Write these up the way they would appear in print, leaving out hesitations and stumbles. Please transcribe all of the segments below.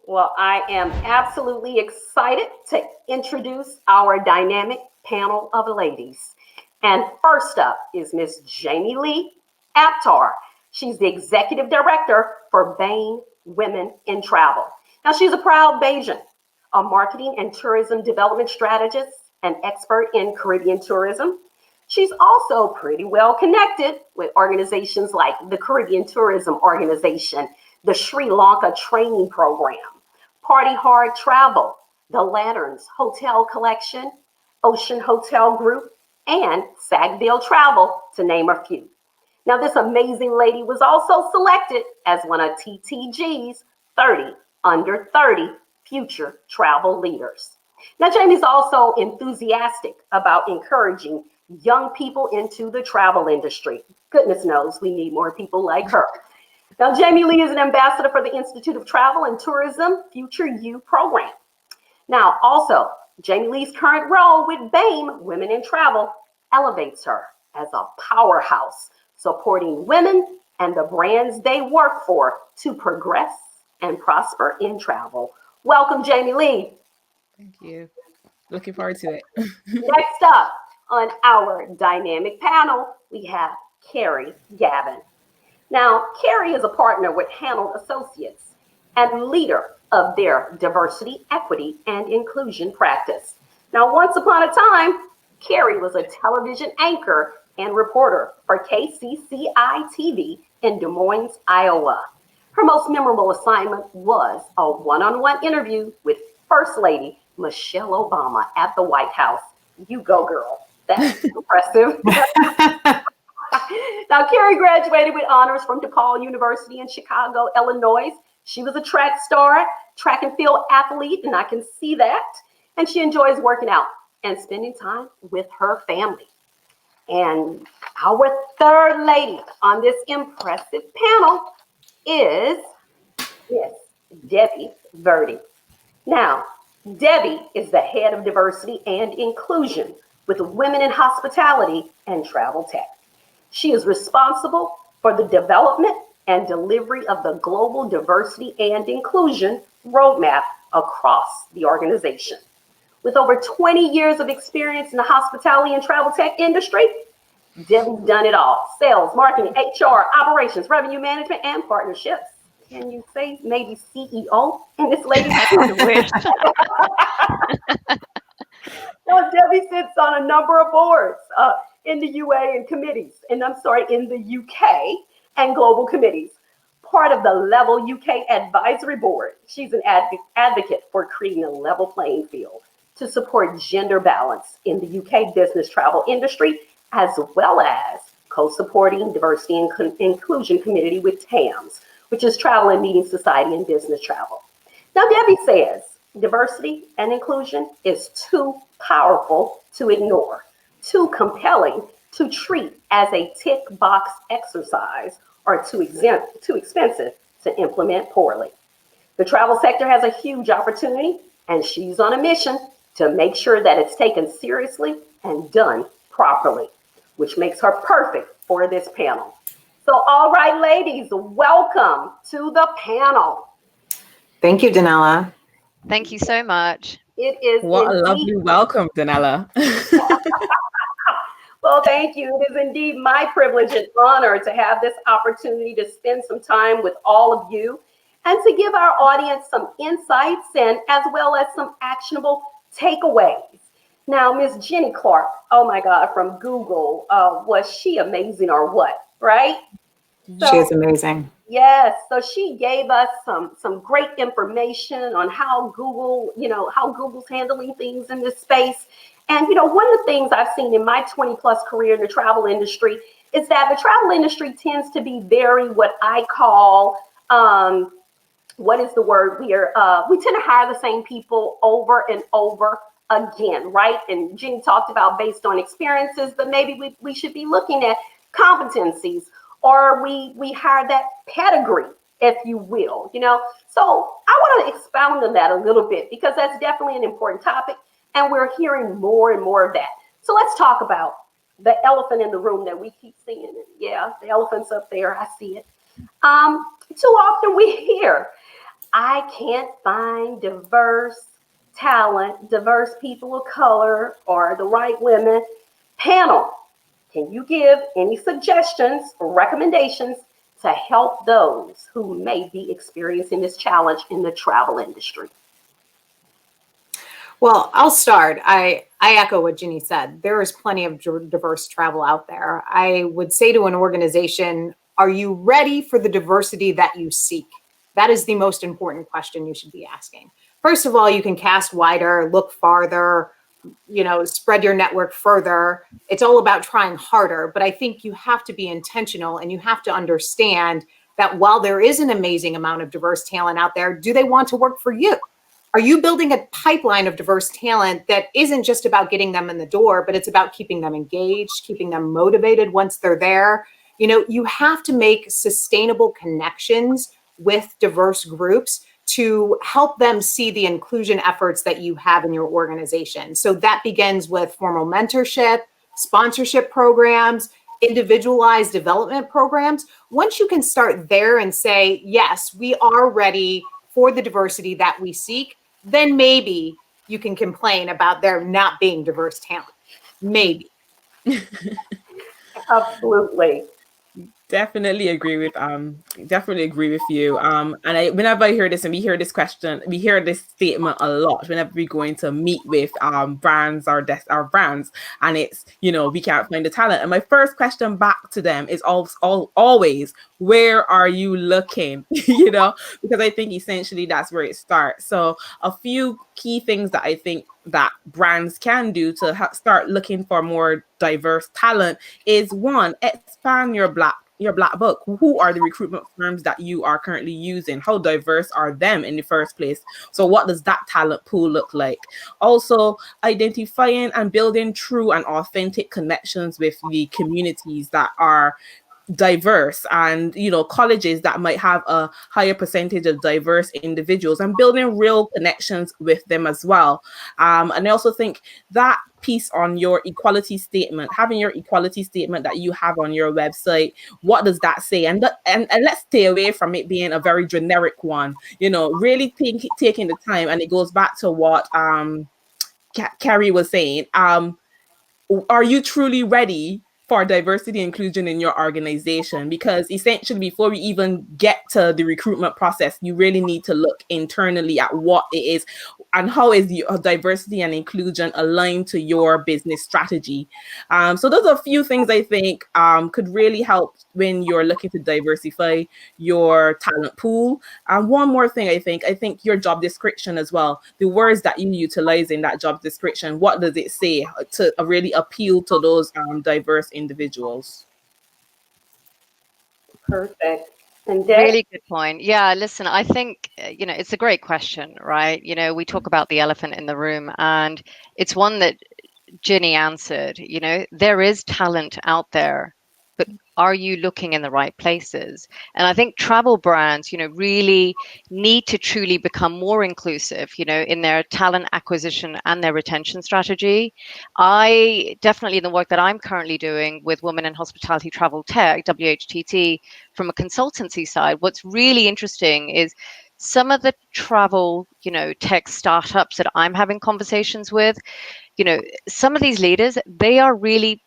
Well, I am absolutely excited to introduce our dynamic panel of ladies. And first up is Miss Jamie Lee Aptar. She's the executive director for BAME Women in Travel. Now, she's a proud Bayesian, a marketing and tourism development strategist, an expert in Caribbean tourism. She's also pretty well connected with organizations like the Caribbean Tourism Organization, the Sri Lanka Training Program, Party Hard Travel, the Lanterns Hotel Collection, Ocean Hotel Group, and Sackville Travel, to name a few. Now, this amazing lady was also selected as one of TTG's 30 under 30 future travel leaders. Now, Jamie's also enthusiastic about encouraging young people into the travel industry. Goodness knows we need more people like her. Now, Jamie Lee is an ambassador for the Institute of Travel and Tourism Future You program. Now, also, Jamie Lee's current role with BAME, Women in Travel, elevates her as a powerhouse, supporting women and the brands they work for to progress and prosper in travel. Welcome, Jamie Lee. Thank you. Looking forward to it. Next up on our dynamic panel, we have Carrie Gavin. Now, Keri is a partner with Hanold Associates and leader of their diversity, equity, and inclusion practice. Now, once upon a time, Keri was a television anchor and reporter for KCCI TV in Des Moines, Iowa. Her most memorable assignment was a one-on-one interview with First Lady Michelle Obama at the White House. You go, girl. That's impressive. Now, Keri graduated with honors from DePaul University in Chicago, Illinois. She was a track star, track and field athlete, and I can see that. And she enjoys working out and spending time with her family. And our third lady on this impressive panel is Miss Devi Virdi. Now, Devi is the head of diversity and inclusion with Women in Hospitality and Travel Tech. She is responsible for the development and delivery of the Global Diversity and Inclusion Roadmap across the organization. With over 20 years of experience in the hospitality and travel tech industry, Devi's done it all: sales, marketing, HR, operations, revenue management, and partnerships. Can you say maybe CEO in this lady? I wish. Well, Devi sits on a number of boards in the UA and committees, and in the UK and global committees. Part of the Level UK Advisory Board. She's an advocate for creating a level playing field to support gender balance in the UK business travel industry, as well as co-supporting Diversity and Inclusion Committee with TAMS, which is Travel and Meeting Society and Business Travel. Now, Devi says diversity and inclusion is too powerful to ignore, too compelling to treat as a tick box exercise, or too expensive to implement poorly. The travel sector has a huge opportunity, and she's on a mission to make sure that it's taken seriously and done properly, which makes her perfect for this panel. So, all right, ladies, welcome to the panel. Thank you, Denella. Thank you so much. It is What a lovely welcome, Denella. Well, thank you. It is indeed my privilege and honor to have this opportunity to spend some time with all of you and to give our audience some insights and as well as some actionable takeaways. Now, Miss Jenny Clark, oh my God, from Google, was she amazing or what, right? So, she is amazing. Yes, so she gave us some great information on how Google, how Google's handling things in this space. And, one of the things I've seen in my 20 plus career in the travel industry is that the travel industry tends to be very, what I call, what is the word? We tend to hire the same people over and over again, right? And Jenny talked about based on experiences, but maybe we should be looking at competencies, or we hire that pedigree, if you will, So I want to expound on that a little bit because that's definitely an important topic. And we're hearing more and more of that. So let's talk about the elephant in the room that we keep seeing. Yeah, the elephant's up there. I see it. Too often we hear I can't find diverse talent, diverse people of color, or the right women. Panel, can you give any suggestions or recommendations to help those who may be experiencing this challenge in the travel industry? Well, I'll start. I echo what Ginny said. There is plenty of diverse travel out there. I would say to an organization, are you ready for the diversity that you seek? That is the most important question you should be asking. First of all, you can cast wider, look farther, spread your network further. It's all about trying harder. But I think you have to be intentional, and you have to understand that while there is an amazing amount of diverse talent out there, do they want to work for you? Are you building a pipeline of diverse talent that isn't just about getting them in the door, but it's about keeping them engaged, keeping them motivated once they're there? You have to make sustainable connections with diverse groups to help them see the inclusion efforts that you have in your organization. So that begins with formal mentorship, sponsorship programs, individualized development programs. Once you can start there and say, yes, we are ready for the diversity that we seek, then maybe you can complain about there not being diverse talent. Maybe. Absolutely. Definitely agree with you. And whenever I hear this, and we hear this statement a lot whenever we go in to meet with brands or our brands, and it's we can't find the talent. And my first question back to them is always, where are you looking? Because I think essentially that's where it starts. So a few key things that I think that brands can do to start looking for more diverse talent is, one, expand your black book. Who are the recruitment firms that you are currently using? How diverse are them in the first place? So what does that talent pool look like? Also, identifying and building true and authentic connections with the communities that are diverse, and colleges that might have a higher percentage of diverse individuals, and building real connections with them as well. And I also think that piece on your equality statement, having your equality statement that you have on your website, what does that say? And let's stay away from it being a very generic one. Really taking the time, and it goes back to what Keri was saying. Are you truly ready for diversity and inclusion in your organization? Because essentially, before we even get to the recruitment process, you really need to look internally at what it is and how is the diversity and inclusion aligned to your business strategy. So those are a few things I think could really help when you're looking to diversify your talent pool. And one more thing, I think your job description as well, the words that you utilize in that job description, what does it say to really appeal to those diverse individuals? Perfect. And Really good point. Yeah, listen, I think, it's a great question, right? We talk about the elephant in the room, and it's one that Ginny answered. There is talent out there, but are you looking in the right places? And I think travel brands, really need to truly become more inclusive, in their talent acquisition and their retention strategy. I definitely, in the work that I'm currently doing with Women in Hospitality Travel Tech, WHTT, from a consultancy side, what's really interesting is some of the travel, tech startups that I'm having conversations with, some of these leaders, they are really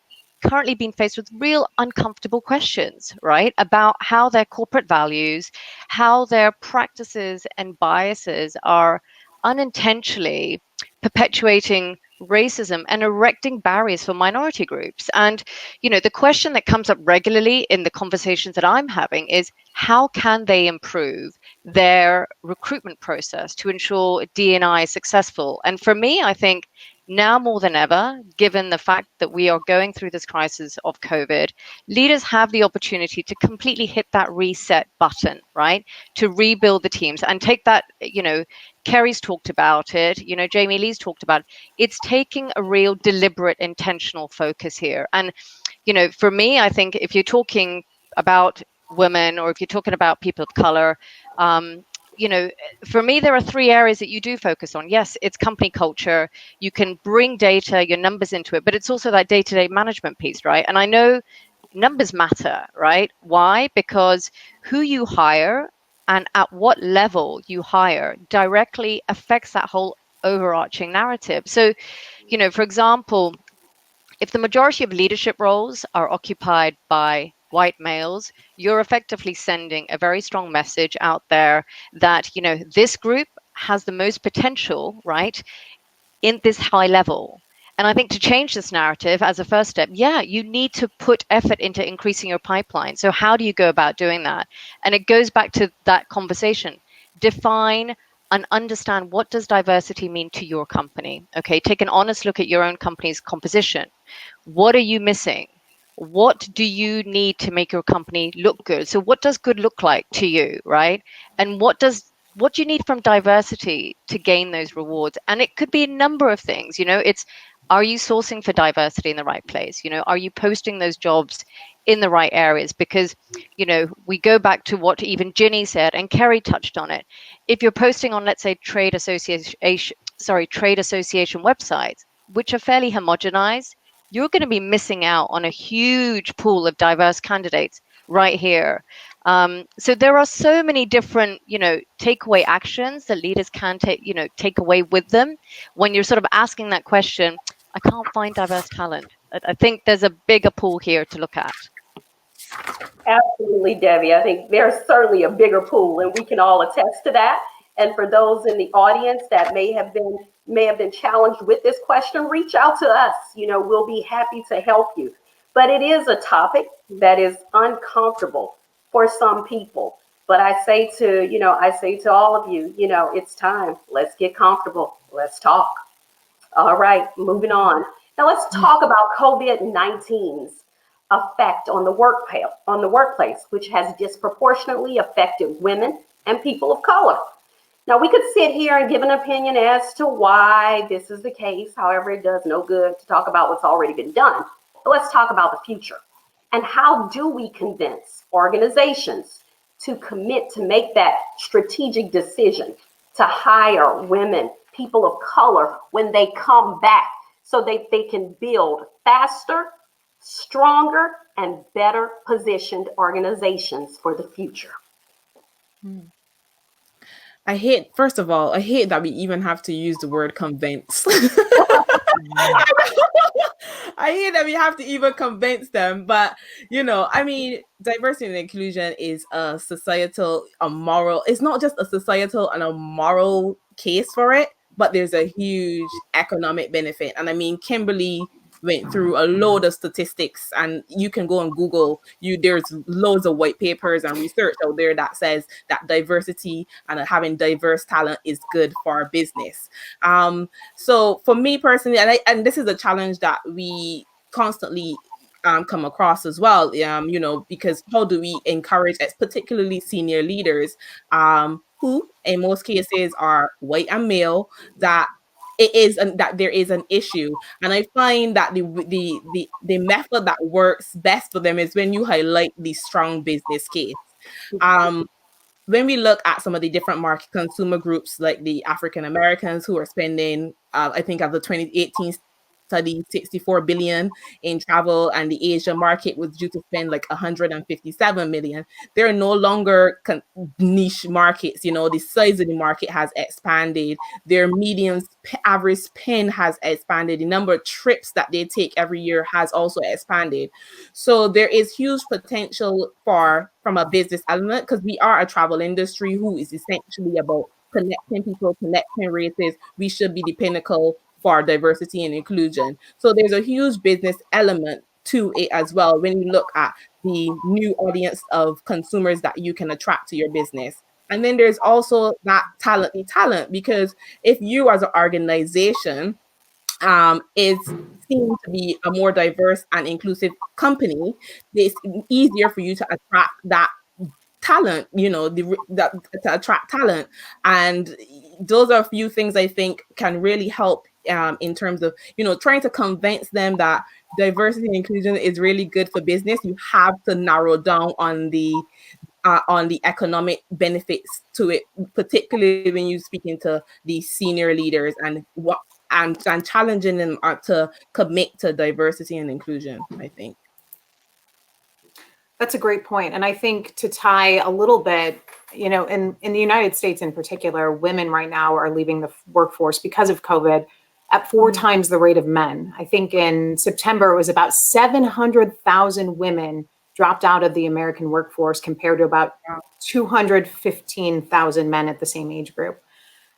currently being faced with real uncomfortable questions, right? About how their corporate values, how their practices and biases are unintentionally perpetuating racism and erecting barriers for minority groups. And, the question that comes up regularly in the conversations that I'm having is, how can they improve their recruitment process to ensure D&I is successful? And for me, I think now more than ever, given the fact that we are going through this crisis of COVID, leaders have the opportunity to completely hit that reset button, right? To rebuild the teams and take that, Keri's talked about it, Jamie Lee's talked about it. It's taking a real deliberate, intentional focus here. And, for me, I think if you're talking about women, or if you're talking about people of color, for me, there are three areas that you do focus on. Yes, it's company culture. You can bring data, your numbers into it, but it's also that day-to-day management piece, right? And I know numbers matter, right? Why? Because who you hire and at what level you hire directly affects that whole overarching narrative. So, for example, if the majority of leadership roles are occupied by white males, you're effectively sending a very strong message out there that, this group has the most potential, right, in this high level. And I think to change this narrative as a first step, you need to put effort into increasing your pipeline. So how do you go about doing that? And it goes back to that conversation. Define and understand, what does diversity mean to your company? Okay, take an honest look at your own company's composition. What are you missing? What do you need to make your company look good? So what does good look like to you, right? And what do you need from diversity to gain those rewards? And it could be a number of things. It's, are you sourcing for diversity in the right place? Are you posting those jobs in the right areas? Because, we go back to what even Ginny said, and Keri touched on it. If you're posting on, let's say, trade association websites, which are fairly homogenized, you're going to be missing out on a huge pool of diverse candidates right here. So there are so many different, takeaway actions that leaders can take away with them when you're sort of asking that question. I can't find diverse talent. I think there's a bigger pool here to look at. Absolutely, Devi. I think there's certainly a bigger pool, and we can all attest to that. And for those in the audience that may have been challenged with this question, reach out to us. We'll be happy to help you. But it is a topic that is uncomfortable for some people. But I say to all of you, it's time. Let's get comfortable. Let's talk. All right, moving on. Now let's talk about COVID-19's effect on the workplace, which has disproportionately affected women and people of color. Now, we could sit here and give an opinion as to why this is the case. However, it does no good to talk about what's already been done. But let's talk about the future. And how do we convince organizations to commit to make that strategic decision to hire women, people of color, when they come back, so they can build faster, stronger, and better positioned organizations for the future? First of all, I hate that we even have to use the word convince. I hate that we have to even convince them, but diversity and inclusion is a societal, a moral. It's not just a societal and a moral case for it, but there's a huge economic benefit. And Kimberly went through a load of statistics, and you can go on Google. There's loads of white papers and research out there that says that diversity and having diverse talent is good for business. So for me personally, and this is a challenge that we constantly come across as well, because how do we encourage, particularly senior leaders, who in most cases are white and male, that that there is an issue. And I find that the method that works best for them is when you highlight the strong business case. When we look at some of the different market consumer groups, like the African Americans, who are spending, I think of the 2018 study, 64 billion in travel, and the Asia market was due to spend like 157 million. They're no longer niche markets. The size of the market has expanded. Their median average spend has expanded. The number of trips that they take every year has also expanded. So there is huge potential from a business element, because we are a travel industry who is essentially about connecting people, connecting races. We should be the pinnacle for diversity and inclusion. So there's a huge business element to it as well when you look at the new audience of consumers that you can attract to your business. And then there's also that talent, because if you as an organization is seen to be a more diverse and inclusive company, it's easier for you to attract that talent, to attract talent. And those are a few things I think can really help in terms of, trying to convince them that diversity and inclusion is really good for business. You have to narrow down on the economic benefits to it, particularly when you're speaking to the senior leaders, and challenging them to commit to diversity and inclusion, I think. That's a great point. And I think to tie a little bit you know, in the United States in particular, women right now are leaving the workforce because of COVID at 4 times the rate of men. I think in September, it was about 700,000 women dropped out of the American workforce compared to about 215,000 men at the same age group.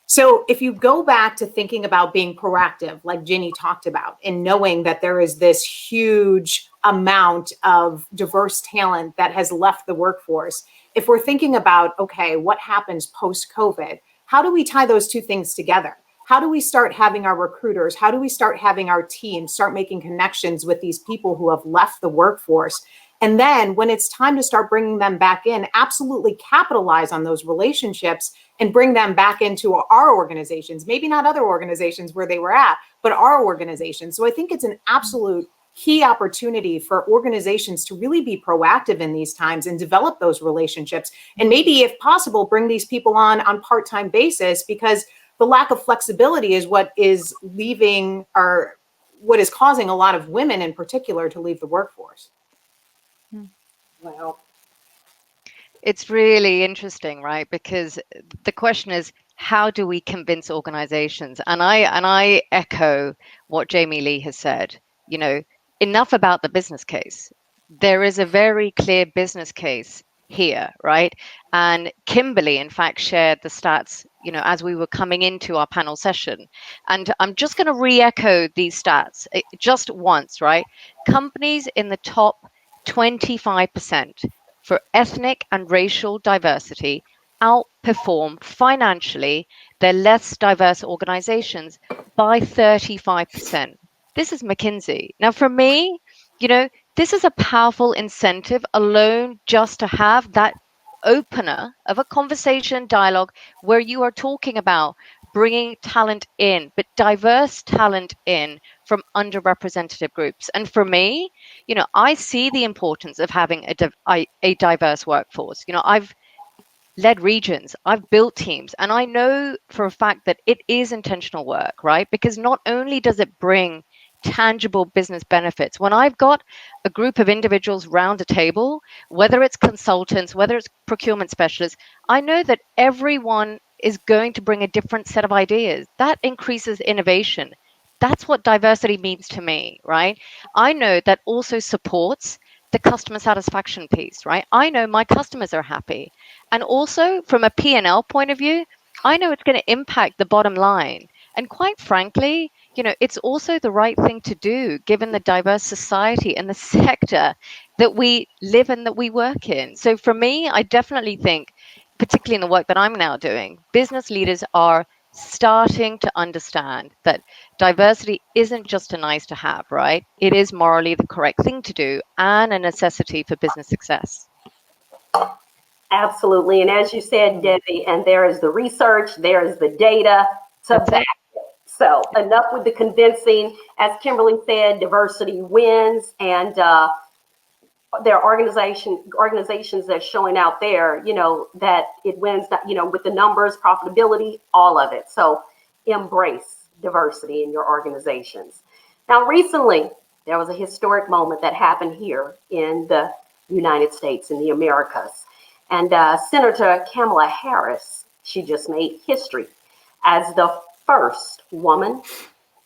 So if you go back to thinking about being proactive, like Ginny talked about, and knowing that there is this huge amount of diverse talent that has left the workforce, if we're thinking about, okay, what happens post-COVID, how do we tie those two things together? How do we start having our recruiters? How do we start having our teams start making connections with these people who have left the workforce? And then when it's time to start bringing them back in, absolutely capitalize on those relationships and bring them back into our organizations, maybe not other organizations where they were at, but our organization. So I think it's an absolute key opportunity for organizations to really be proactive in these times and develop those relationships. And maybe if possible, bring these people on part-time basis, because the lack of flexibility is what is leaving or what is causing a lot of women in particular to leave the workforce. Well, It's really interesting, right? Because the question is, how do we convince organizations? And I echo what Jamie Lee has said. You know, enough about the business case. There is a very clear business case here, right? And Kimberly, in fact, shared the stats, you know, as we were coming into our panel session. And I'm just going to re-echo these stats just once, right? Companies in the top 25% for ethnic and racial diversity outperform financially their less diverse organizations by 35%. This is McKinsey. Now, for me, you know, this is a powerful incentive alone just to have that opener of a conversation dialogue where you are talking about bringing talent in, but diverse talent in from underrepresented groups. And for me, you know, I see the importance of having a diverse workforce. You know, I've led regions, I've built teams, and I know for a fact that it is intentional work, right? Because not only does it bring tangible business benefits, when I've got a group of individuals round a table, whether it's consultants, whether it's procurement specialists, I know that everyone is going to bring a different set of ideas. That increases innovation. That's what diversity means to me, right? I know that also supports the customer satisfaction piece, right? I know my customers are happy. And also from a P&L point of view, I know it's going to impact the bottom line. And quite frankly, you know, it's also the right thing to do given the diverse society and the sector that we live in, that we work in. So for me, I definitely think, particularly in the work that I'm now doing, business leaders are starting to understand that diversity isn't just a nice to have, right? It is morally the correct thing to do and a necessity for business success. absolutely. And as you said, Debbie, and there is the research, there is the data to That's it. back it. So enough with the convincing. As Kimberly said, diversity wins, and there are organizations that's showing out there, you know, that it wins, that, you know, with the numbers, profitability, all of it. So embrace diversity in your organizations. Now, recently, there was a historic moment that happened here in the United States, in the Americas. And Senator Kamala Harris, she just made history as the first woman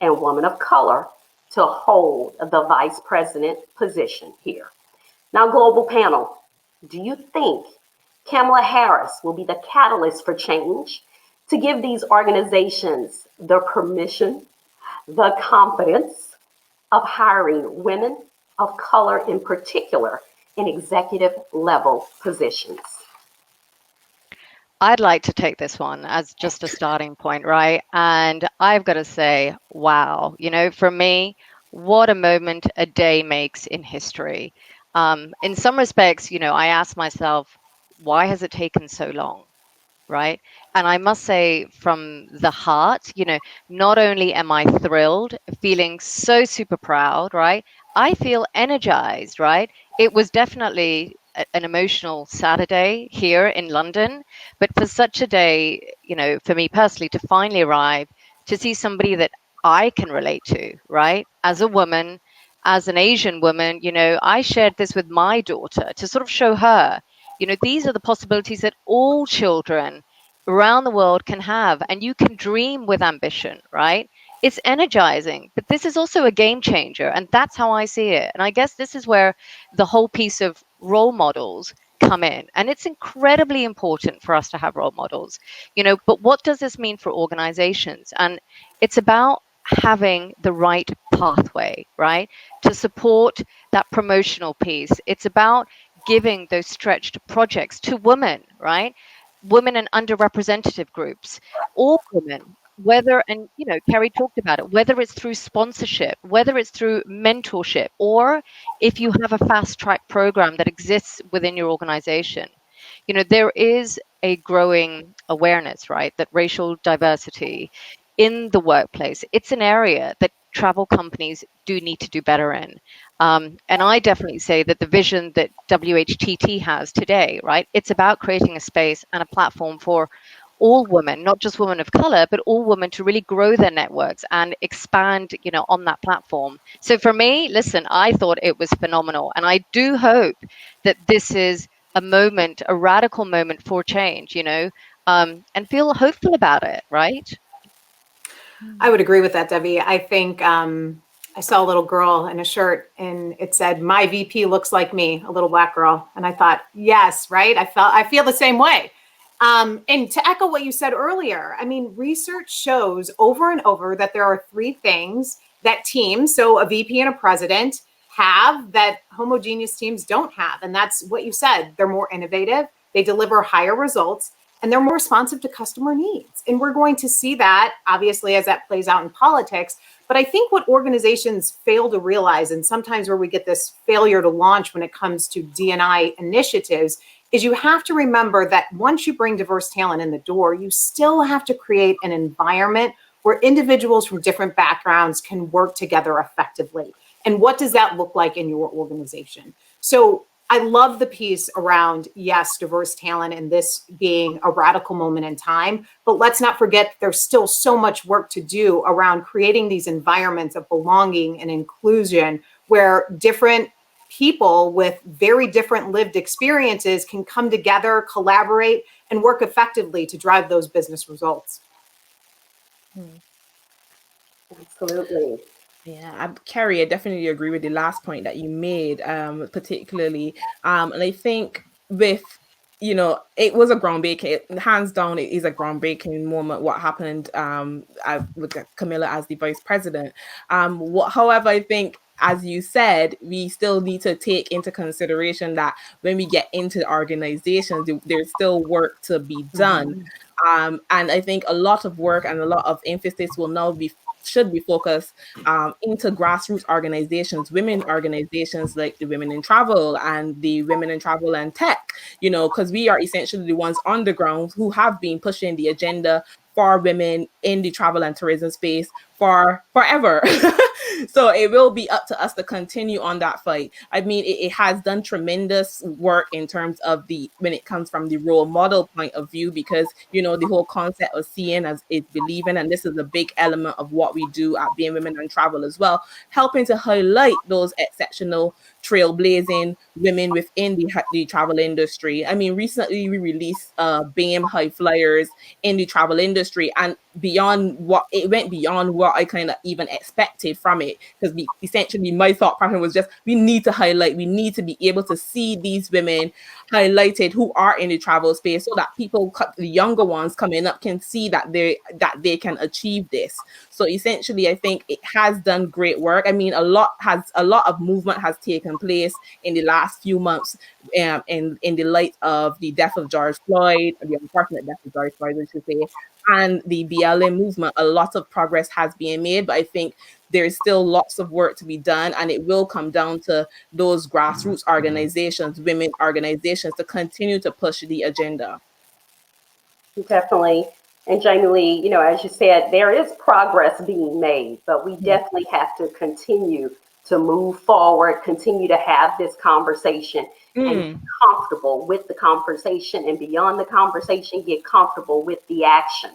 and woman of color to hold the vice president position here. Now, global panel, do you think Kamala Harris will be the catalyst for change to give these organizations the permission, the confidence of hiring women of color in particular in executive level positions? I'd like to take this one as just a starting point, right? And I've got to say, wow, you know, for me, what a moment a day makes in history. In some respects, you know, I ask myself, why has it taken so long? Right. And I must say from the heart, you know, not only am I thrilled, feeling so super proud, right? I feel energized, right? It was definitely an emotional Saturday here in London, but for such a day, you know, for me personally to finally arrive, to see somebody that I can relate to, right? As a woman, as an Asian woman, you know, I shared this with my daughter to sort of show her, You know, these are the possibilities that all children around the world can have, and you can dream with ambition, right? It's energizing, but this is also a game changer, and that's how I see it. And I guess this is where the whole piece of role models come in, and it's incredibly important for us to have role models, you know. But what does this mean for organizations? And it's about having the right pathway, right, to support that promotional piece. It's about giving those stretched projects to women, right? Women and underrepresented groups, all women, whether, and you know, Keri talked about it, whether it's through sponsorship, whether it's through mentorship, or if you have a fast track program that exists within your organization. You know, there is a growing awareness, right, that racial diversity in the workplace, it's an area that travel companies do need to do better in. And I definitely say that the vision that WHTT has today, right, it's about creating a space and a platform for all women, not just women of color, but all women to really grow their networks and expand, you know, on that platform. So for me, listen, I thought it was phenomenal. And I do hope that this is a moment, a radical moment for change, you know, and feel hopeful about it, right? I would agree with that, Devi. I think I saw a little girl in a shirt and it said, "My VP looks like me," a little black girl. And I thought, yes, right? I feel the same way. And to echo what you said earlier, I mean, research shows over and over that there are three things that teams, so a VP and a president, have that homogeneous teams don't have. And that's what you said. They're more innovative, they deliver higher results, and they're more responsive to customer needs. And we're going to see that, obviously, as that plays out in politics. But I think what organizations fail to realize, and sometimes where we get this failure to launch when it comes to D&I initiatives, is you have to remember that once you bring diverse talent in the door, you still have to create an environment where individuals from different backgrounds can work together effectively. And what does that look like in your organization? So I love the piece around, yes, diverse talent and this being a radical moment in time, but let's not forget there's still so much work to do around creating these environments of belonging and inclusion where different people with very different lived experiences can come together, collaborate, and work effectively to drive those business results. Absolutely. Yeah, Keri, I definitely agree with the last point that you made, particularly. And I think with, you know, it was a groundbreaking, hands down, it is a groundbreaking moment what happened with Camilla as the vice president. However, I think, as you said, we still need to take into consideration that when we get into organizations, there's still work to be done. And I think a lot of work and a lot of emphasis will now should be focused into grassroots organizations, women organizations like the Women in Travel and the Women in Travel and Tech, you know, because we are essentially the ones on the ground who have been pushing the agenda for women in the travel and tourism space for forever. So it will be up to us to continue on that fight. I mean, it has done tremendous work in terms of when it comes from the role model point of view, because, you know, the whole concept of seeing as is believing, and this is a big element of what we do at Being Women in Travel as well, helping to highlight those exceptional trailblazing women within the travel industry. I mean, recently we released BAME high flyers in the travel industry, and went beyond what I kind of even expected from it, because essentially my thought pattern was just, we need to be able to see these women highlighted who are in the travel space, so that the younger ones coming up can see that they can achieve this. So essentially, I think it has done great work. I mean, a lot of movement has taken place in the last few months, in the light of the death of George Floyd, the unfortunate death of George Floyd, I should say, and the BLM movement. A lot of progress has been made, but I think there's still lots of work to be done, and it will come down to those grassroots organizations, women organizations, to continue to push the agenda. Definitely. And Jamie Lee, you know, as you said, there is progress being made, but we definitely have to continue to move forward, continue to have this conversation and be comfortable with the conversation, and beyond the conversation, get comfortable with the action.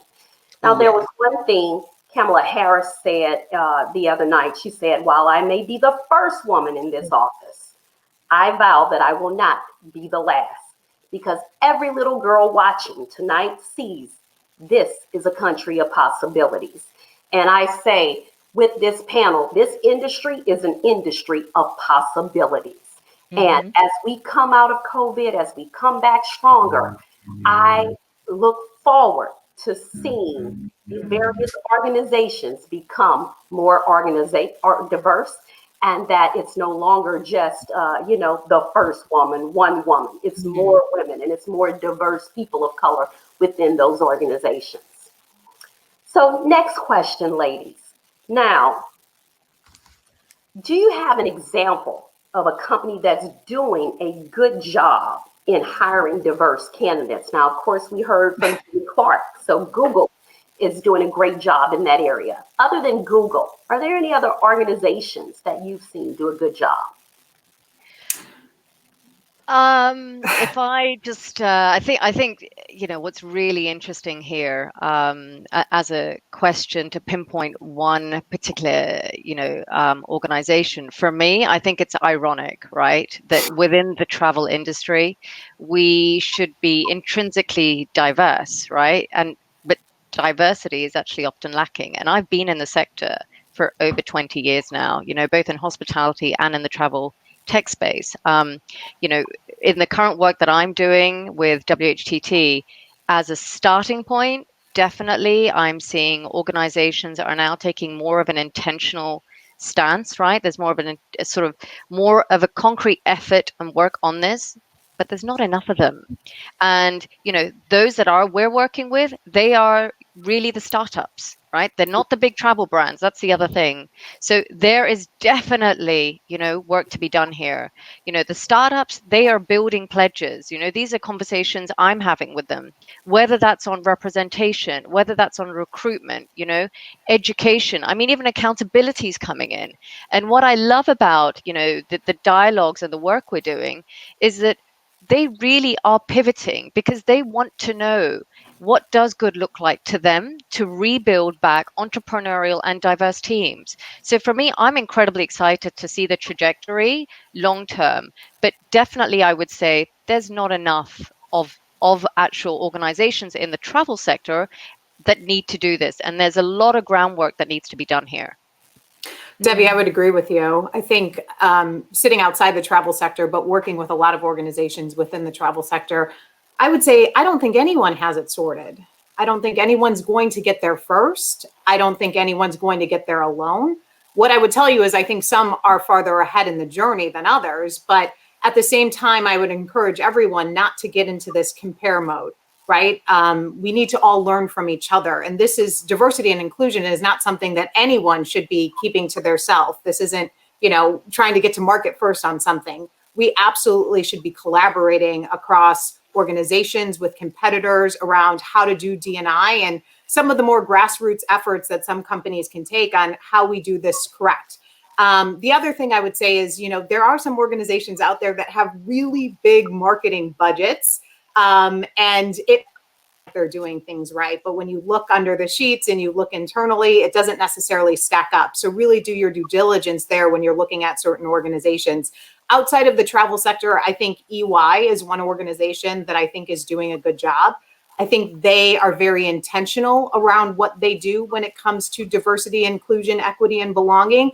Now, there was one thing Kamala Harris said the other night. She said, "While I may be the first woman in this office, I vow that I will not be the last." because every little girl watching tonight sees this is a country of possibilities. And I say, with this panel, this industry is an industry of possibilities. And as we come out of COVID, as we come back stronger, I look forward to seeing the various organizations become more diverse, and that it's no longer just, the first woman, one woman. It's more women, and it's more diverse people of color within those organizations. So next question, ladies. Now, do you have an example of a company that's doing a good job in hiring diverse candidates? Now, of course, we heard from Clark, so Google is doing a great job in that area. Other than Google, are there any other organizations that you've seen do a good job? If I just, I think, what's really interesting here, as a question to pinpoint one particular, organization, for me, I think it's ironic, right? That within the travel industry, we should be intrinsically diverse, right? But diversity is actually often lacking. And I've been in the sector for over 20 years now, both in hospitality and in the travel tech space. In the current work that I'm doing with WHTT, as a starting point, definitely I'm seeing organizations are now taking more of an intentional stance, right? There's more of a sort of more of a concrete effort and work on this, but there's not enough of them. And, those that we're working with, they are really the startups, right? They're not the big travel brands. That's the other thing. So there is definitely, work to be done here. The startups, they are building pledges. These are conversations I'm having with them, whether that's on representation, whether that's on recruitment, education. I mean, even accountability is coming in. And what I love about, the dialogues and the work we're doing is that they really are pivoting because they want to know what does good look like to them to rebuild back entrepreneurial and diverse teams. So for me, I'm incredibly excited to see the trajectory long term, but definitely I would say there's not enough of actual organizations in the travel sector that need to do this. And there's a lot of groundwork that needs to be done here. Debbie, I would agree with you. I think sitting outside the travel sector, but working with a lot of organizations within the travel sector, I would say I don't think anyone has it sorted. I don't think anyone's going to get there first. I don't think anyone's going to get there alone. What I would tell you is I think some are farther ahead in the journey than others, but at the same time, I would encourage everyone not to get into this compare mode, right? We need to all learn from each other. And this is diversity and inclusion is not something that anyone should be keeping to theirself. This isn't, trying to get to market first on something. We absolutely should be collaborating across organizations with competitors around how to do D&I and some of the more grassroots efforts that some companies can take on how we do this correct. The other thing I would say is, there are some organizations out there that have really big marketing budgets, and they're doing things right. But when you look under the sheets and you look internally, it doesn't necessarily stack up. So really do your due diligence there when you're looking at certain organizations. Outside of the travel sector, I think EY is one organization that I think is doing a good job. I think they are very intentional around what they do when it comes to diversity, inclusion, equity, and belonging.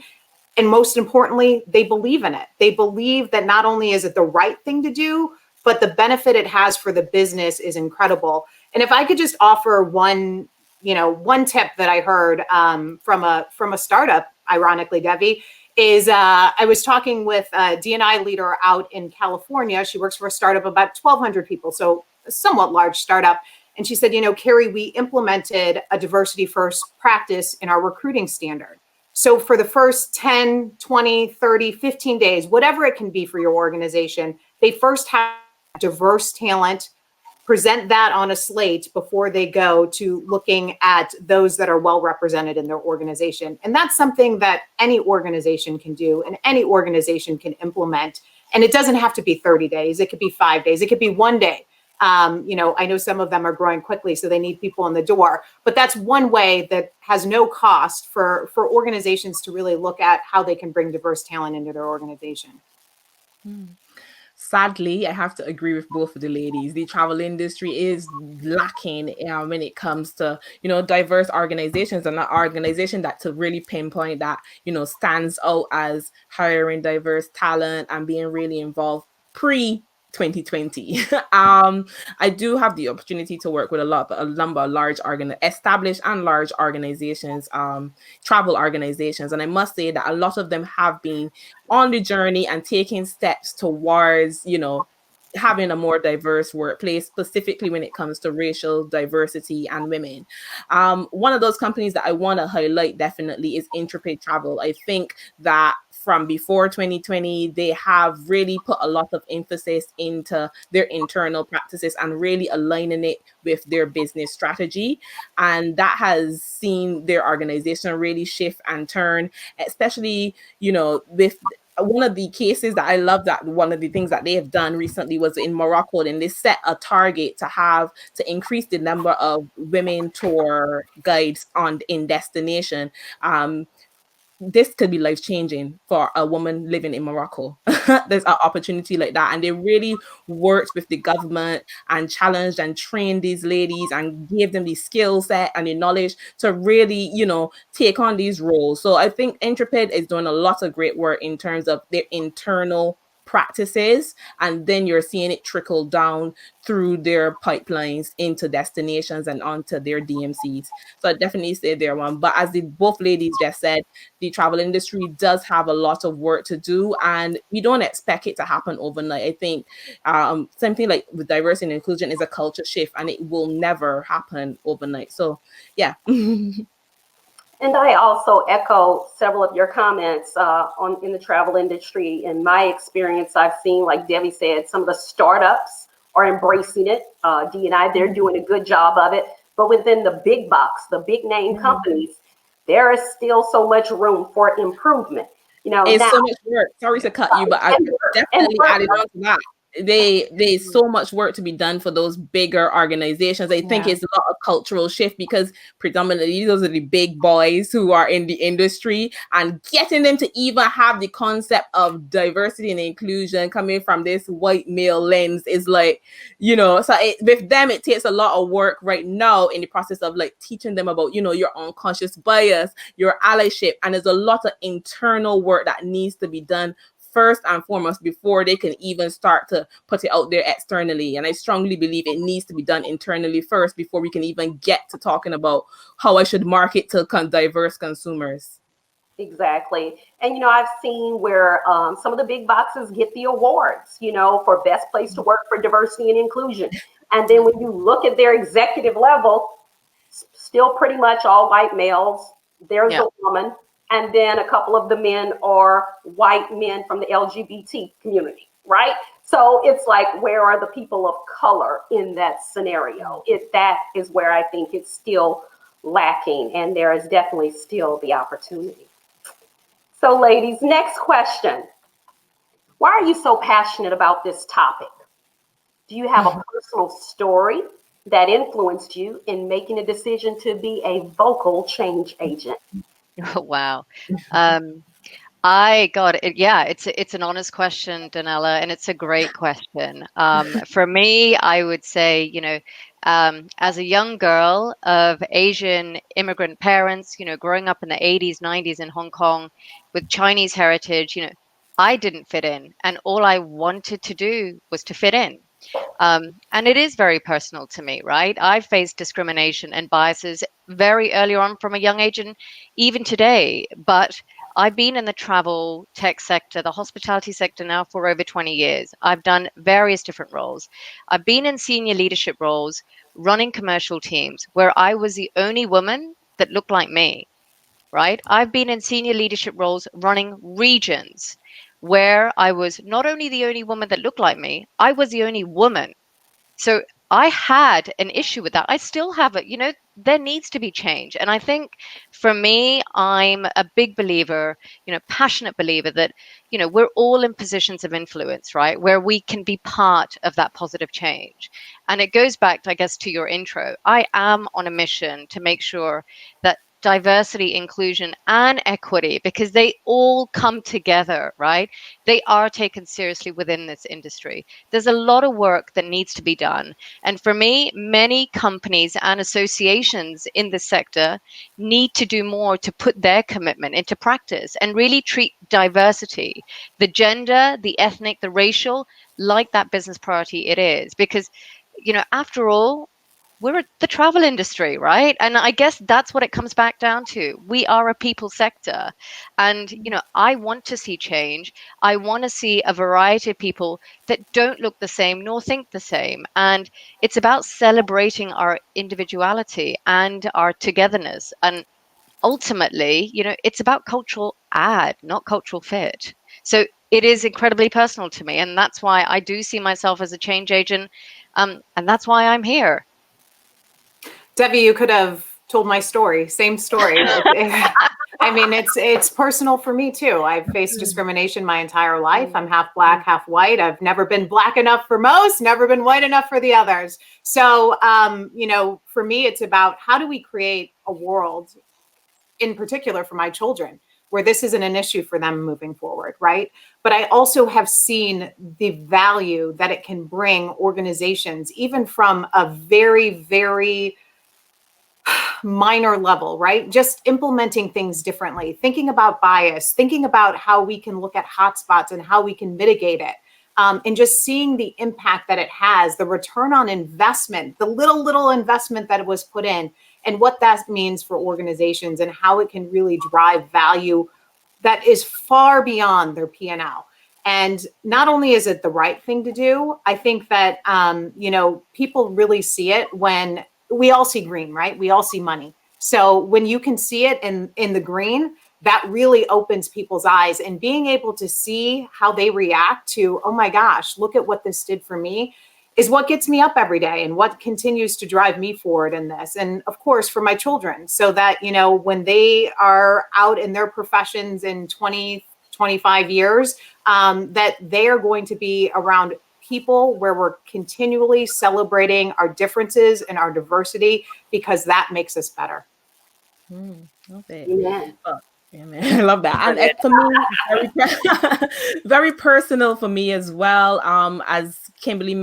And most importantly, they believe in it. They believe that not only is it the right thing to do, but the benefit it has for the business is incredible. And if I could just offer one tip that I heard from a startup, ironically, Devi, is I was talking with a D&I leader out in California. She works for a startup, about 1,200 people, so a somewhat large startup. And she said, Keri, we implemented a diversity first practice in our recruiting standard. So for the first 10, 20, 30, 15 days, whatever it can be for your organization, they first have diverse talent, present that on a slate before they go to looking at those that are well represented in their organization. And that's something that any organization can do and any organization can implement. And it doesn't have to be 30 days. It could be 5 days. It could be 1 day. I know some of them are growing quickly, so they need people in the door. But that's one way that has no cost for organizations to really look at how they can bring diverse talent into their organization. sadly, I have to agree with both of the ladies. The travel industry is lacking when it comes to, diverse organizations, and an organization that to really pinpoint that, stands out as hiring diverse talent and being really involved pre 2020. I do have the opportunity to work with a number of large established and large organizations, travel organizations, and I must say that a lot of them have been on the journey and taking steps towards, having a more diverse workplace, specifically when it comes to racial diversity and women. One of those companies that I want to highlight definitely is Intrepid Travel. I think that from before 2020, they have really put a lot of emphasis into their internal practices and really aligning it with their business strategy. And that has seen their organization really shift and turn, especially, with one of the cases that I love, that one of the things that they have done recently was in Morocco, and they set a target to increase the number of women tour guides in destination. This could be life changing for a woman living in Morocco. There's an opportunity like that. And they really worked with the government and challenged and trained these ladies and gave them the skill set and the knowledge to really, take on these roles. So I think Intrepid is doing a lot of great work in terms of their internal practices, and then you're seeing it trickle down through their pipelines into destinations and onto their DMCs. So I definitely say they're one. But as both ladies just said, the travel industry does have a lot of work to do, and we don't expect it to happen overnight. I think something like with diversity and inclusion is a culture shift, and it will never happen overnight. So yeah. And I also echo several of your comments in the travel industry. In my experience, I've seen, like Devi said, some of the startups are embracing it. D&I, they're doing a good job of it. But within the big box, the big name companies, there is still so much room for improvement. It's so much work. Sorry to cut you, but I definitely added on to that. There's so much work to be done for those bigger organizations. I think it's a lot of cultural shift, because predominantly those are the big boys who are in the industry, and getting them to even have the concept of diversity and inclusion coming from this white male lens is like, so with them, it takes a lot of work right now in the process of like teaching them about, your unconscious bias, your allyship, and there's a lot of internal work that needs to be done first and foremost before they can even start to put it out there externally. And I strongly believe it needs to be done internally first before we can even get to talking about how I should market to diverse consumers. Exactly. And, I've seen where some of the big boxes get the awards, for best place to work for diversity and inclusion. And then when you look at their executive level, still pretty much all white males. There's a woman. And then a couple of the men are white men from the LGBT community, right? So it's like, where are the people of color in that scenario? That is where I think it's still lacking, and there is definitely still the opportunity. So ladies, next question. Why are you so passionate about this topic? Do you have a personal story that influenced you in making a decision to be a vocal change agent? Oh, wow. It's an honest question, Denella, and it's a great question. For me, I would say, as a young girl of Asian immigrant parents, growing up in the 80s, 90s in Hong Kong with Chinese heritage, I didn't fit in, and all I wanted to do was to fit in. And it is very personal to me, right? I faced discrimination and biases very early on from a young age, and even today. But I've been in the travel tech sector, the hospitality sector now for over 20 years. I've done various different roles. I've been in senior leadership roles, running commercial teams where I was the only woman that looked like me, right? I've been in senior leadership roles running regions where I was not only the only woman that looked like me, I was the only woman. So I had an issue with that. I still have it. There needs to be change. And I think for me, I'm a big believer, passionate believer that, we're all in positions of influence, right? Where we can be part of that positive change. And it goes back, I guess, to your intro. I am on a mission to make sure that diversity, inclusion, and equity, because they all come together, right? They are taken seriously within this industry. There's a lot of work that needs to be done. And for me, many companies and associations in this sector need to do more to put their commitment into practice and really treat diversity, the gender, the ethnic, the racial, like that business priority it is. Because, after all, we're the travel industry, right? And I guess that's what it comes back down to. We are a people sector. And, I want to see change. I want to see a variety of people that don't look the same nor think the same. And it's about celebrating our individuality and our togetherness. And ultimately, it's about cultural add, not cultural fit. So it is incredibly personal to me. And that's why I do see myself as a change agent. And that's why I'm here. Devi, you could have told my story, same story. I mean, it's personal for me too. I've faced discrimination my entire life. I'm half black, half white. I've never been black enough for most, never been white enough for the others. So, for me, it's about how do we create a world, in particular for my children, where this isn't an issue for them moving forward, right? But I also have seen the value that it can bring organizations, even from a very, very minor level, right? Just implementing things differently, thinking about bias, thinking about how we can look at hotspots and how we can mitigate it. And just seeing the impact that it has, the return on investment, the little investment that was put in, and what that means for organizations and how it can really drive value that is far beyond their P&L. And not only is it the right thing to do, I think that, people really see it when we all see green, right? We all see money. So when you can see it in the green, that really opens people's eyes, and being able to see how they react to, oh my gosh, look at what this did for me, is what gets me up every day and what continues to drive me forward in this. And of course, for my children, so that, when they are out in their professions in 20, 25 years, that they are going to be around people where we're continually celebrating our differences and our diversity, because that makes us better. Love it. Amen. Yeah, man, I love that. And for me, very personal for me as well. As Kimberly,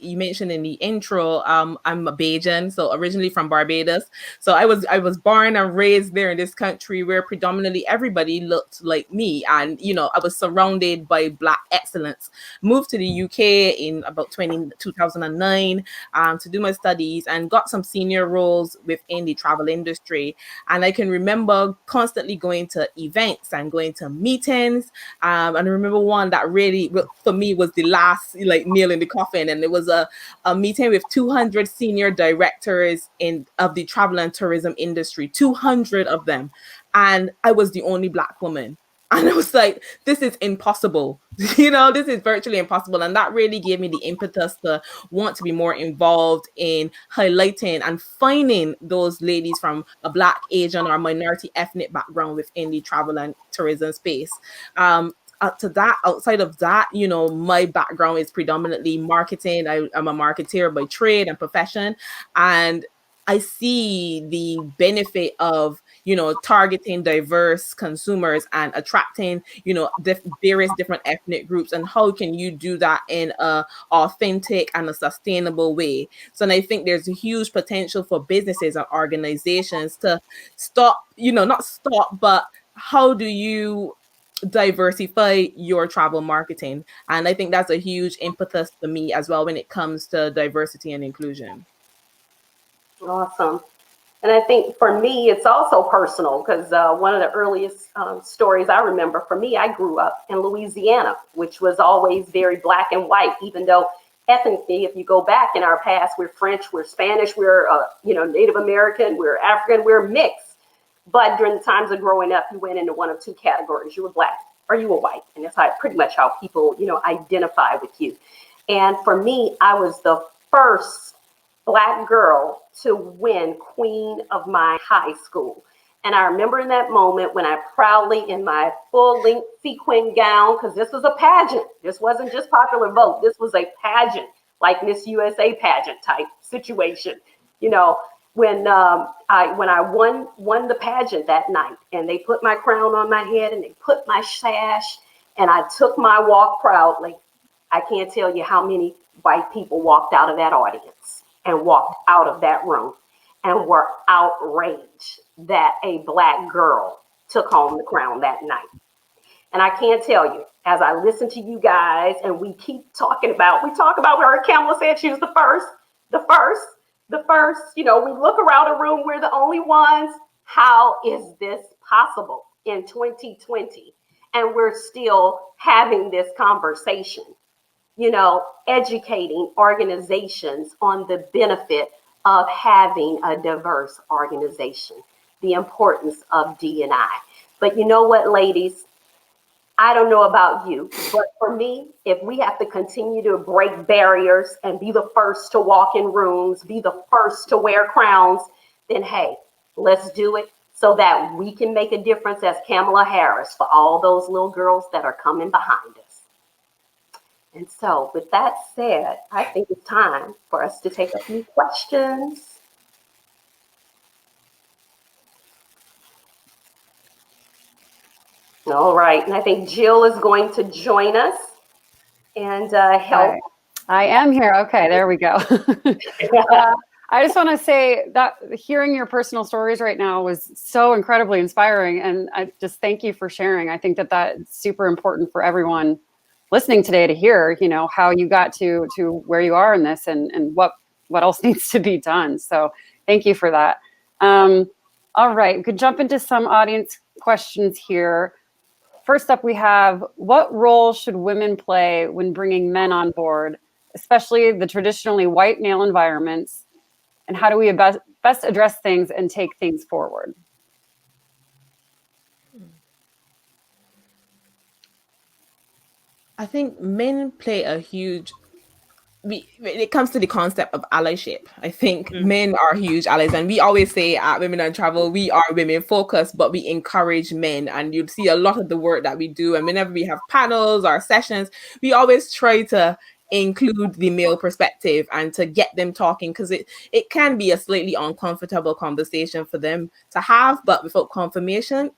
you mentioned in the intro, I'm a Bajan, so originally from Barbados. So I was born and raised there in this country where predominantly everybody looked like me, and I was surrounded by Black excellence. Moved to the UK in about 2009 to do my studies, and got some senior roles within the travel industry. And I can remember constantly going to events and going to meetings. And I remember one that really, for me, was the last nail in the coffin. And it was a meeting with 200 senior directors of the travel and tourism industry, 200 of them. And I was the only Black woman. And I was like, this is impossible. This is virtually impossible. And that really gave me the impetus to want to be more involved in highlighting and finding those ladies from a Black, Asian, or minority ethnic background within the travel and tourism space. Outside of that, my background is predominantly marketing. I'm a marketer by trade and profession. And I see the benefit of, targeting diverse consumers and attracting, various different ethnic groups, and how can you do that in a authentic and a sustainable way. So, and I think there's a huge potential for businesses and organizations to not stop, but how do you diversify your travel marketing? And I think that's a huge impetus for me as well when it comes to diversity and inclusion. Awesome. And I think for me, it's also personal, because one of the earliest stories I remember, for me, I grew up in Louisiana, which was always very Black and white, even though ethnically, if you go back in our past, we're French, we're Spanish, we're Native American, we're African, we're mixed. But during the times of growing up, you went into one of two categories. You were Black or you were white. And that's pretty much how people, identify with you. And for me, I was the first Black girl to win Queen of my high school. And I remember in that moment when I proudly, in my full-length sequin gown, because this was a pageant. This wasn't just popular vote. This was a pageant, like Miss USA pageant type situation, I won the pageant that night, and they put my crown on my head and they put my sash, and I took my walk proudly. I can't tell you how many white people walked out of that audience and walked out of that room and were outraged that a Black girl took home the crown that night. And I can't tell you, as I listen to you guys and we talk about where Kamala said she was the first. You know, we look around a room, we're the only ones. How is this possible in 2020? And we're still having this conversation, you know, educating organizations on the benefit of having a diverse organization, the importance of D&I. But you know what, ladies? I don't know about you, but for me, if we have to continue to break barriers and be the first to walk in rooms, be the first to wear crowns, then hey, let's do it so that we can make a difference as Kamala Harris for all those little girls that are coming behind us. And so with that said, I think it's time for us to take a few questions. All right, and I think Jill is going to join us and help. I am here. Okay, there we go. I just want to say that hearing your personal stories right now was so incredibly inspiring, and I just thank you for sharing. I think that that's super important for everyone listening today to hear, you know, how you got to where you are in this and what else needs to be done. So thank you for that. All right, we could jump into some audience questions here. First up, we have, what role should women play when bringing men on board, especially the traditionally white male environments? And how do we best address things and take things forward? I think men play a huge, when it comes to the concept of allyship, I think men are huge allies. And we always say at Women on Travel, we are women focused, but we encourage men. And you'd see a lot of the work that we do. And whenever we have panels or sessions, we always try to include the male perspective and to get them talking, because it can be a slightly uncomfortable conversation for them to have, but without conversation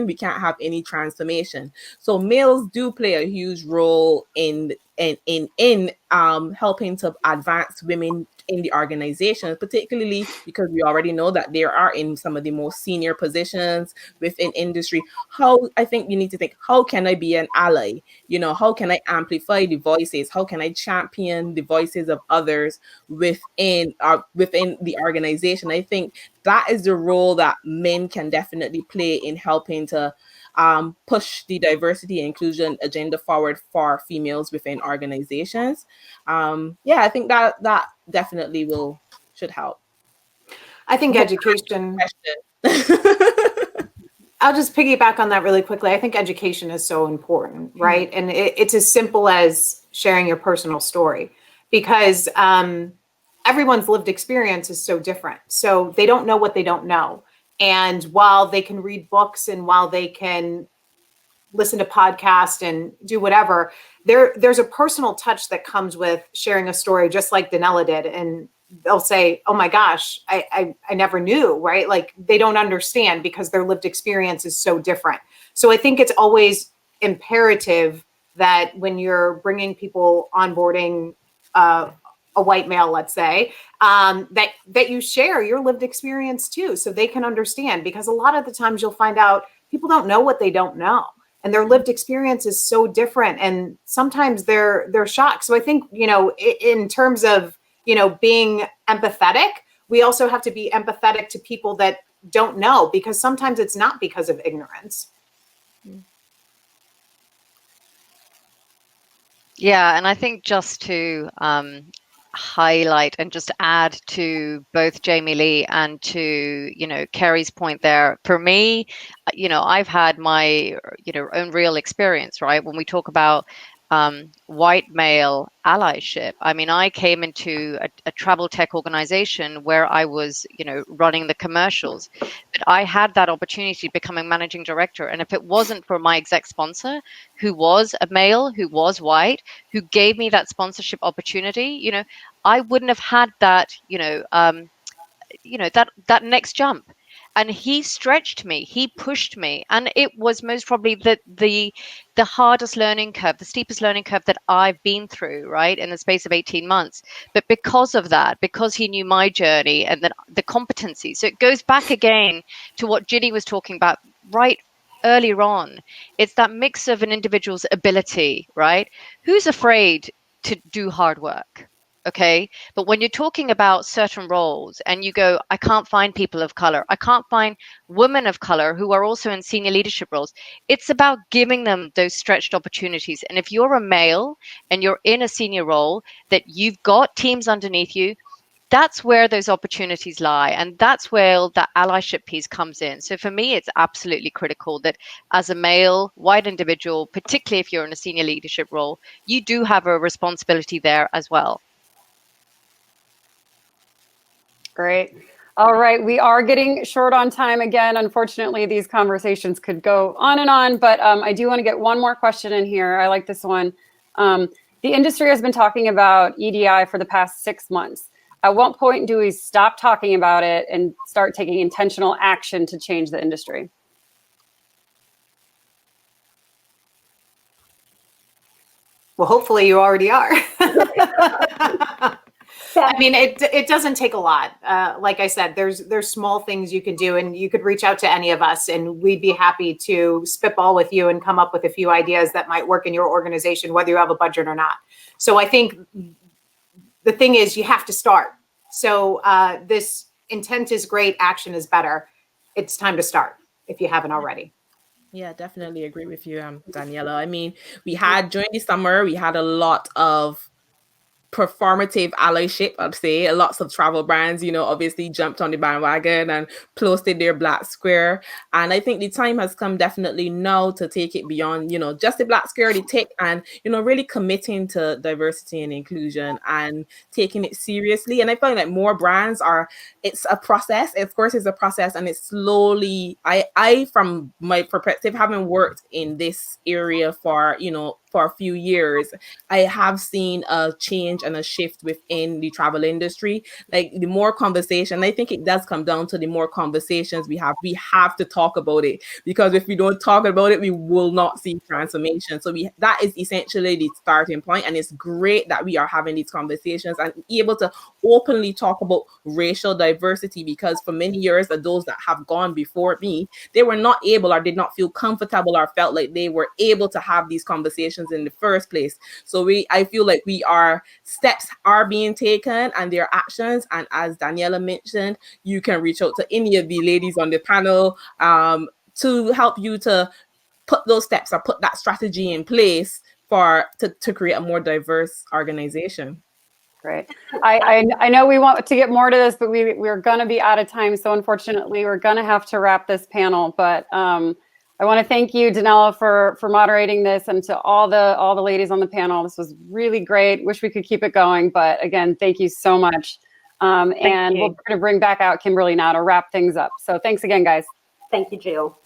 we can't have any transformation. So males do play a huge role in helping to advance women in the organizations, particularly because we already know that they are in some of the most senior positions within industry. How I think you need to think, how can I be an ally? You know, how can I amplify the voices? How can I champion the voices of others within the organization? I think that is the role that men can definitely play in helping to push the diversity and inclusion agenda forward for females within organizations. I think that definitely should help. I think education. I'll just piggyback on that really quickly. I think education is so important, right? And it's as simple as sharing your personal story, because everyone's lived experience is so different. So they don't know what they don't know. And while they can read books and while they can listen to podcasts and do whatever, there's a personal touch that comes with sharing a story, just like Denella did. And they'll say, oh my gosh, I never knew, right? Like they don't understand because their lived experience is so different. So I think it's always imperative that when you're bringing people onboarding a white male, let's say, that you share your lived experience too, so they can understand, because a lot of the times you'll find out people don't know what they don't know. And their lived experience is so different. And sometimes they're shocked. So I think, you know, in terms of, you know, being empathetic, we also have to be empathetic to people that don't know, because sometimes it's not because of ignorance. Yeah, and I think just to highlight and just add to both Jamie Lee and to, you know, Keri's point there, for me, you know, I've had my, you know, own real experience, right? When we talk about white male allyship, I mean, I came into a travel tech organization where I was, you know, running the commercials, but I had that opportunity becoming managing director. And if it wasn't for my exec sponsor, who was a male, who was white, who gave me that sponsorship opportunity, you know, I wouldn't have had that, you know, that next jump. And he stretched me, he pushed me, and it was most probably the hardest learning curve, the steepest learning curve that I've been through, right, in the space of 18 months. But because of that, because he knew my journey and the competency, so it goes back again to what Ginny was talking about right earlier on. It's that mix of an individual's ability, right? Who's afraid to do hard work? Okay. But when you're talking about certain roles and you go, I can't find people of color, I can't find women of color who are also in senior leadership roles, it's about giving them those stretched opportunities. And if you're a male and you're in a senior role, that you've got teams underneath you, that's where those opportunities lie. And that's where that allyship piece comes in. So for me, it's absolutely critical that as a male, white individual, particularly if you're in a senior leadership role, you do have a responsibility there as well. Great. All right. We are getting short on time again. Unfortunately, these conversations could go on and on, but I do want to get one more question in here. I like this one. The industry has been talking about EDI for the past 6 months. At what point do we stop talking about it and start taking intentional action to change the industry? Well, hopefully you already are. I mean, it doesn't take a lot. Like I said, there's small things you can do, and you could reach out to any of us and we'd be happy to spitball with you and come up with a few ideas that might work in your organization, whether you have a budget or not. So I think the thing is you have to start. So this intent is great, action is better. It's time to start if you haven't already. Yeah, definitely agree with you, Daniela. I mean, during the summer, we had a lot of performative allyship, I'd say. Lots of travel brands, obviously jumped on the bandwagon and posted their black square. And I think the time has come definitely now to take it beyond, just the black square, the tick, and, really committing to diversity and inclusion and taking it seriously. And I find that more brands it's a process. Of course, it's a process, and it's slowly, I from my perspective, having worked in this area for a few years, I have seen a change and a shift within the travel industry. Like the more conversation, I think it does come down to the more conversations we have to talk about it, because if we don't talk about it, we will not see transformation. So that is essentially the starting point, and it's great that we are having these conversations and able to openly talk about racial diversity, because for many years, those that have gone before me, they were not able or did not feel comfortable or felt like they were able to have these conversations in the first place. So I feel like steps are being taken and there are actions. And as Daniela mentioned, you can reach out to any of the ladies on the panel to help you to put those steps or put that strategy in place to create a more diverse organization. Great. I know we want to get more to this, but we're going to be out of time. So unfortunately, we're going to have to wrap this panel. But I want to thank you, Denella, for moderating this, and to all the ladies on the panel. This was really great. Wish we could keep it going, but again, thank you so much. And we're going to bring back out Kimberly now to wrap things up. So thanks again, guys. Thank you, Jill.